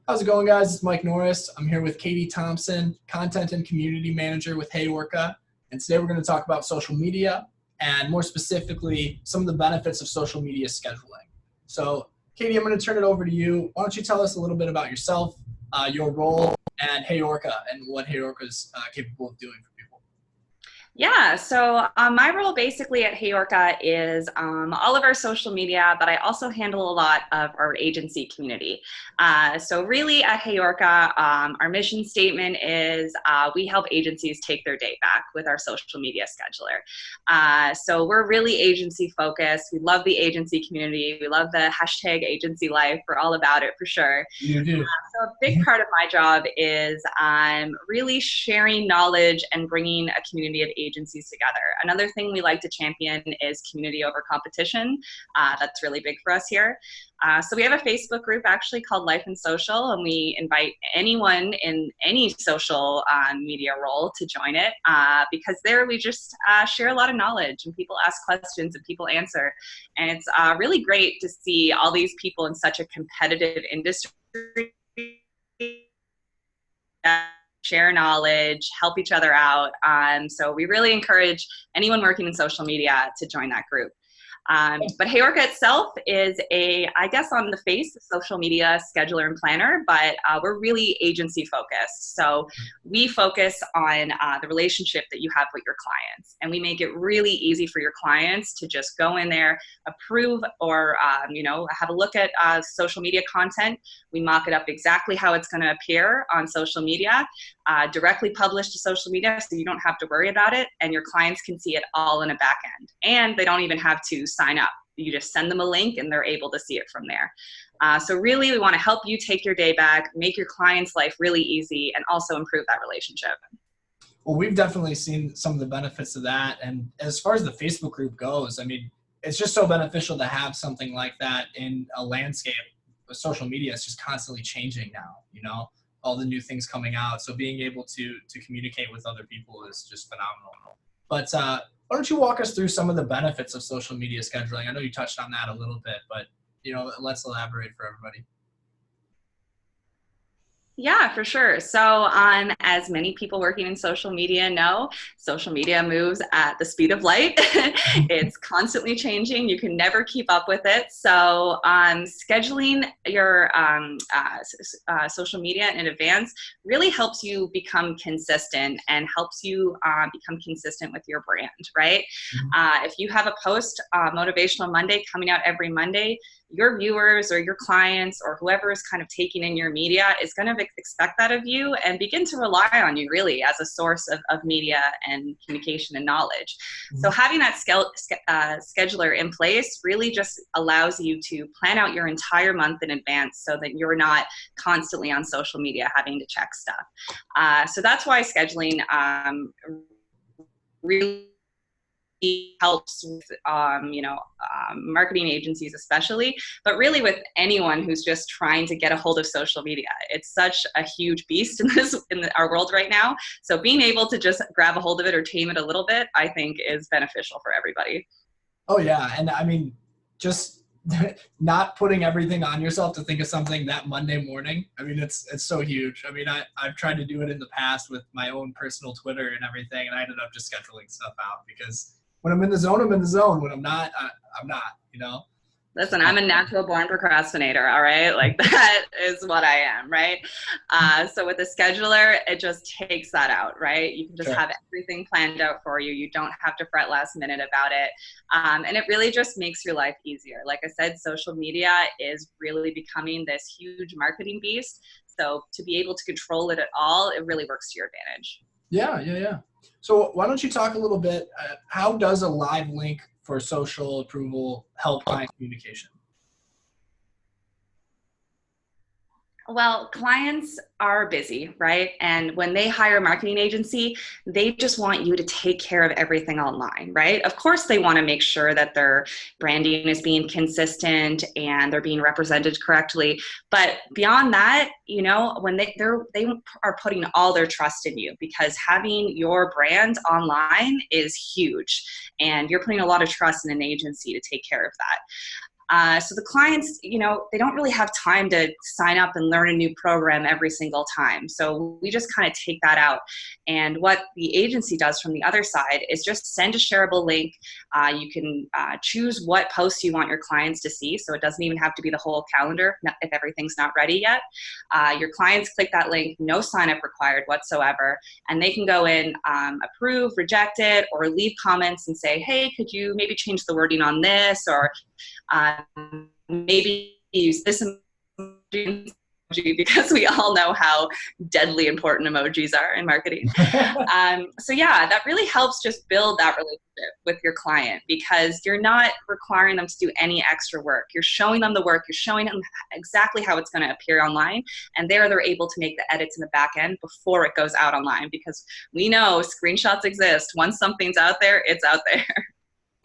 How's it going, guys? It's Mike Norris. I'm here with Katie Thompson, Content and Community Manager with HeyOrca. And today we're going to talk about social media and more specifically, some of the benefits of social media scheduling. So, Katie, I'm going to turn it over to you. Why don't you tell us a little bit about yourself, your role, and HeyOrca and what HeyOrca is capable of doing for people? Yeah, so my role basically at HeyOrca is all of our social media, but I also handle a lot of our agency community. So really at HeyOrca, our mission statement is we help agencies take their day back with our social media scheduler. So we're really agency focused. We love the agency community. We love the hashtag agency life. We're all about it for sure. You do. So a big part of my job is really sharing knowledge and bringing a community of agencies together. Another thing we like to champion is community over competition. That's really big for us here. So we have a Facebook group actually called Life and Social, and we invite anyone in any social media role to join it because there we just share a lot of knowledge and people ask questions and people answer. And it's really great to see all these people in such a competitive industry share knowledge, help each other out. So we really encourage anyone working in social media to join that group. But HeyOrca itself is I guess on the face, social media scheduler and planner, but we're really agency focused. So we focus on the relationship that you have with your clients, and we make it really easy for your clients to just go in there, approve, or have a look at social media content. We mock it up exactly how it's going to appear on social media, directly published to social media, so you don't have to worry about it, and your clients can see it all in a back end, and they don't even have to sign up. You just send them a link and they're able to see it from there. So really we want to help you take your day back, make your client's life really easy, and also improve that relationship. Well, we've definitely seen some of the benefits of that. And as far as the Facebook group goes, I mean, it's just so beneficial to have something like that in a landscape. Social media is just constantly changing now, all the new things coming out. So being able to communicate with other people is just phenomenal. But why don't you walk us through some of the benefits of social media scheduling? I know you touched on that a little bit, but let's elaborate for everybody. Yeah, for sure. So as many people working in social media know, social media moves at the speed of light. It's constantly changing. You can never keep up with it. So scheduling your social media in advance really helps you become consistent and helps you become consistent with your brand, right? If you have a post, Motivational Monday, coming out every Monday, your viewers or your clients or whoever is kind of taking in your media is going to expect that of you and begin to rely on you really as a source of media and communication and knowledge. So having that scheduler in place really just allows you to plan out your entire month in advance so that you're not constantly on social media having to check stuff. So that's why scheduling really helps with marketing agencies especially, but really with anyone who's just trying to get a hold of social media. It's such a huge beast in our world right now. So being able to just grab a hold of it or tame it a little bit, I think is beneficial for everybody. Oh yeah, and I mean, just not putting everything on yourself to think of something that Monday morning. I mean, it's so huge. I mean, I've tried to do it in the past with my own personal Twitter and everything, and I ended up just scheduling stuff out because when I'm in the zone, I'm in the zone. When I'm not, I'm not, Listen, I'm a natural born procrastinator, all right? Like that is what I am, right? So with a scheduler, it just takes that out, right? You can just have everything planned out for you. You don't have to fret last minute about it. And it really just makes your life easier. Like I said, social media is really becoming this huge marketing beast. So to be able to control it at all, it really works to your advantage. Yeah. So why don't you talk a little bit, how does a live link for social approval help client communication? Well, clients are busy, right? And when they hire a marketing agency, they just want you to take care of everything online, right? Of course, they want to make sure that their branding is being consistent and they're being represented correctly. But beyond that, when they are putting all their trust in you, because having your brand online is huge, and you're putting a lot of trust in an agency to take care of that. So the clients, they don't really have time to sign up and learn a new program every single time. So we just kind of take that out. And what the agency does from the other side is just send a shareable link. You can choose what posts you want your clients to see. So it doesn't even have to be the whole calendar if everything's not ready yet. Your clients click that link, no sign up required whatsoever. And they can go in, approve, reject it, or leave comments and say, hey, could you maybe change the wording on this, or maybe use this emoji, because we all know how deadly important emojis are in marketing. So yeah, that really helps just build that relationship with your client, because you're not requiring them to do any extra work. You're showing them the work, you're showing them exactly how it's going to appear online, and they're able to make the edits in the back end before it goes out online, because we know screenshots exist. Once something's out there, it's out there.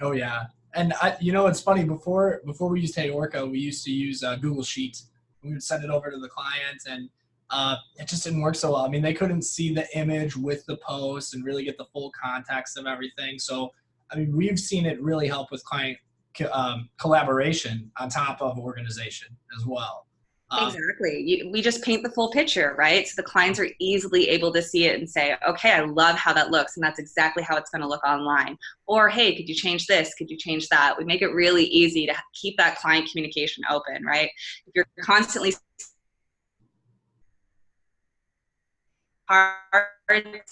Oh yeah. And it's funny, before we used HeyOrca, we used to use Google Sheets. We would send it over to the client, and it just didn't work so well. I mean, they couldn't see the image with the post and really get the full context of everything. So, I mean, we've seen it really help with client collaboration on top of organization as well. Exactly. We just paint the full picture, right? So the clients are easily able to see it and say, okay, I love how that looks, and that's exactly how it's going to look online. Or, hey, could you change this? Could you change that? We make it really easy to keep that client communication open, right? If you're constantly hard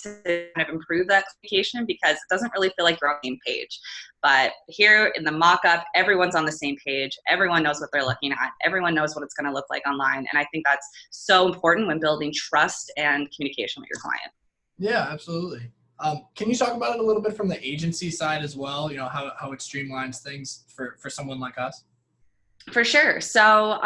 to kind of improve that communication, because it doesn't really feel like you're on the same page. But here in the mock-up, everyone's on the same page. Everyone knows what they're looking at. Everyone knows what it's going to look like online. And I think that's so important when building trust and communication with your client. Yeah, absolutely. Can you talk about it a little bit from the agency side as well? How it streamlines things for someone like us? For sure. So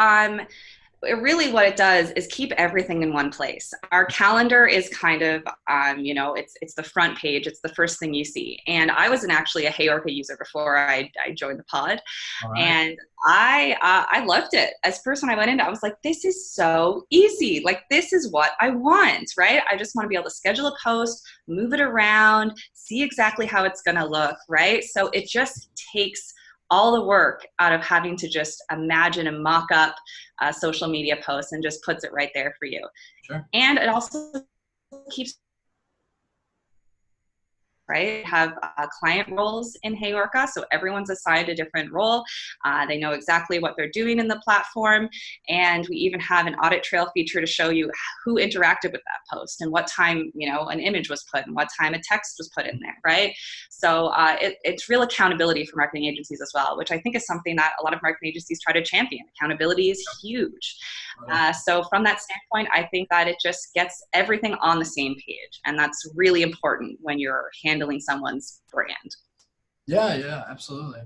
really what it does is keep everything in one place. Our calendar is kind of, it's the front page. It's the first thing you see. And I was actually a HeyOrca user before I joined the pod. Right. And I loved it. As first when I went into it, I was like, this is so easy. Like, this is what I want, right? I just want to be able to schedule a post, move it around, see exactly how it's going to look, right? So it just takes all the work out of having to just imagine and mock up a social media post, and just puts it right there for you. Sure. And it also keeps, right? Have client roles in HeyOrca, so everyone's assigned a different role. They know exactly what they're doing in the platform, and we even have an audit trail feature to show you who interacted with that post and what time an image was put and what time a text was put in there, right? So it's real accountability for marketing agencies as well, which I think is something that a lot of marketing agencies try to champion. Accountability is huge. So from that standpoint, I think that it just gets everything on the same page, and that's really important when you're handling someone's brand. Yeah, absolutely.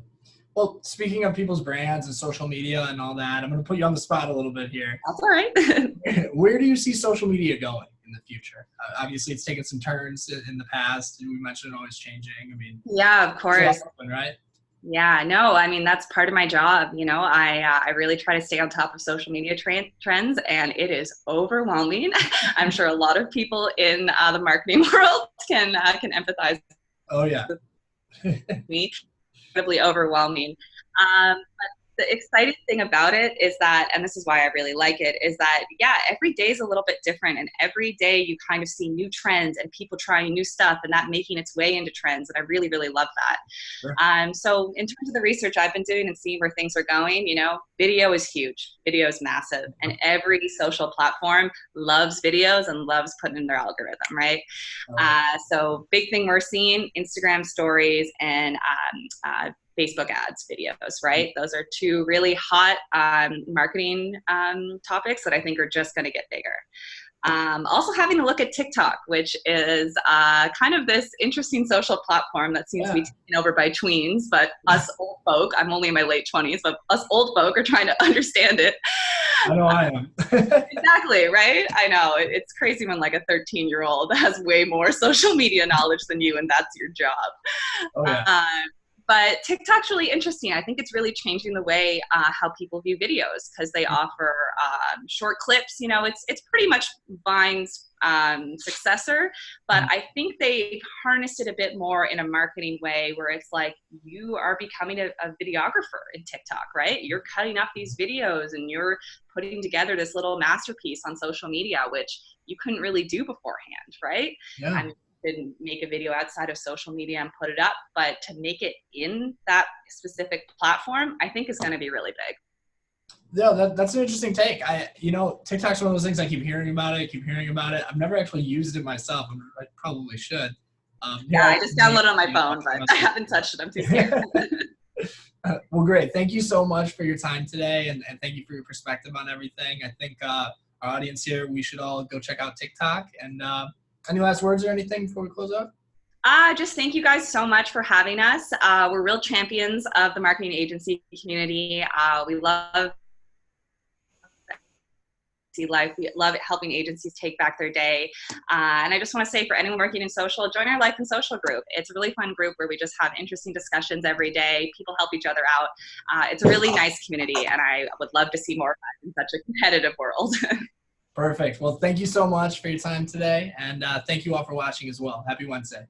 Well, speaking of people's brands and social media and all that, I'm going to put you on the spot a little bit here. That's all right. Where do you see social media going in the future? Obviously, it's taken some turns in the past. We mentioned it always changing. I mean, yeah, of course. Open, right? Yeah, no, I mean, that's part of my job. I really try to stay on top of social media trends, and it is overwhelming. I'm sure a lot of people in the marketing world can empathize. Oh yeah. With me, incredibly overwhelming. But the exciting thing about it is that, and this is why I really like it, is that, yeah, every day is a little bit different, and every day you kind of see new trends and people trying new stuff, and that making its way into trends, and I really, really love that. Sure. So in terms of the research I've been doing and seeing where things are going, video is huge. Video is massive, and every social platform loves videos and loves putting in their algorithm, right? So big thing we're seeing, Instagram stories and Facebook ads videos, right? Those are two really hot marketing topics that I think are just going to get bigger. Also having a look at TikTok, which is kind of this interesting social platform that seems to be taken over by tweens, but us old folk, I'm only in my late 20s, but us old folk are trying to understand it. I know I am. Exactly, right? I know. It's crazy when like a 13-year-old has way more social media knowledge than you, and that's your job. Oh, yeah. But TikTok's really interesting. I think it's really changing the way how people view videos, because they offer short clips. You know, it's pretty much Vine's successor, but I think they've harnessed it a bit more in a marketing way, where it's like you are becoming a videographer in TikTok, right? You're cutting up these videos and you're putting together this little masterpiece on social media, which you couldn't really do beforehand, right? Yeah. I mean, you could make a video outside of social media and put it up, but to make it in that specific platform, I think is going to be really big. Yeah, that's an interesting take. TikTok's one of those things I keep hearing about it. I've never actually used it myself. I probably should. I just downloaded it on my phone, but I haven't touched it. I'm too scared. Well, great. Thank you so much for your time today, and thank you for your perspective on everything. I think our audience here, we should all go check out TikTok. And any last words or anything before we close out? Just thank you guys so much for having us. We're real champions of the marketing agency community. We love life. We love helping agencies take back their day. And I just want to say, for anyone working in social, join our Life in Social group. It's a really fun group where we just have interesting discussions every day. People help each other out. It's a really nice community, and I would love to see more of that in such a competitive world. Perfect. Well, thank you so much for your time today, and thank you all for watching as well. Happy Wednesday.